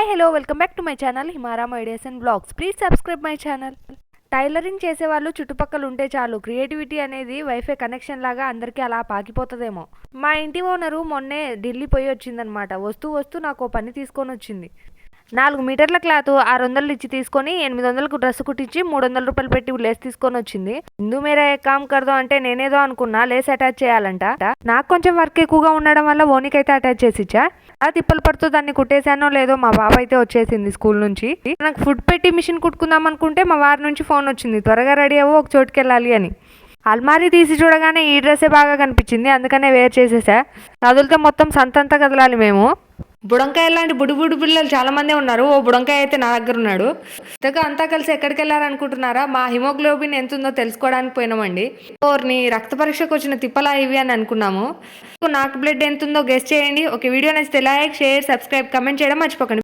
Hi hello welcome back to my channel Himaram ideas and blogs. Please subscribe my channel. Tailoring చేసేవాళ్ళు చుట్టుపక్కల ఉంటే చాలు, creativity అనేది wifi connection లాగా అందరికీ అలా పాకిపోతుందేమో. మా ఇంటి ఓనరు మొన్నే ఢిల్లీ పోయి వచ్చిందనమాట. వస్తూ వస్తూ నాకు పని తీసుకొని వచ్చింది. 4 మీటర్ల క్లాత్ 600 ఇచ్చి తీసుకొని 800కు డ్రెస్ కుట్టించి 300 రూపాయలు పెట్టి లేస్ తీసుకొని వచ్చింది. ఇందు మేరా ఏ కామ్ కర్దో అంటే నేనేదో అనుకున్నా, లేస్ అటాచ్ చేయాలంట. నాకు కొంచెం వర్క్ ఎక్కువగా ఉండడం వల్ల ఓనికైతే అటాచ్ చేసిచ్చా. ఆ తిప్పలు పడుతూ దాన్ని కుట్టేశానో లేదో మా బాబు అయితే వచ్చేసింది స్కూల్ నుంచి. నాకు ఫుడ్ పెట్టి మిషన్ కుట్టుకుందాం అనుకుంటే మా వారి నుంచి ఫోన్ వచ్చింది, త్వరగా రెడీ అవ్వు ఒక చోటుకి వెళ్ళాలి అని. అల్మారీ తీసి చూడగానే ఈ డ్రెస్సే బాగా కనిపించింది, అందుకనే వేర్ చేసేసా. కదిలితే మొత్తం సంతంతా కదలాలి మేము. బుడంకాయ లాంటి బుడి బుడి పిల్లలు చాలా మందే ఉన్నారు. ఓ బుడంకాయ అయితే నా దగ్గర ఉన్నాడు. ఇంతగా అంతా కలిసి ఎక్కడికి వెళ్ళారనుకుంటున్నారా? మా హిమోగ్లోబిన్ ఎంత ఉందో తెలుసుకోవడానికి పోయినామండి. ఓర్ని రక్త పరీక్షకు వచ్చిన తిప్పలా ఇవి అని అనుకున్నాము. నాకు బ్లడ్ ఎంత ఉందో గెస్ చేయండి. ఒక వీడియో నచ్చితే లైక్, షేర్, సబ్స్క్రైబ్, కమెంట్ చేయడం మర్చిపోకండి.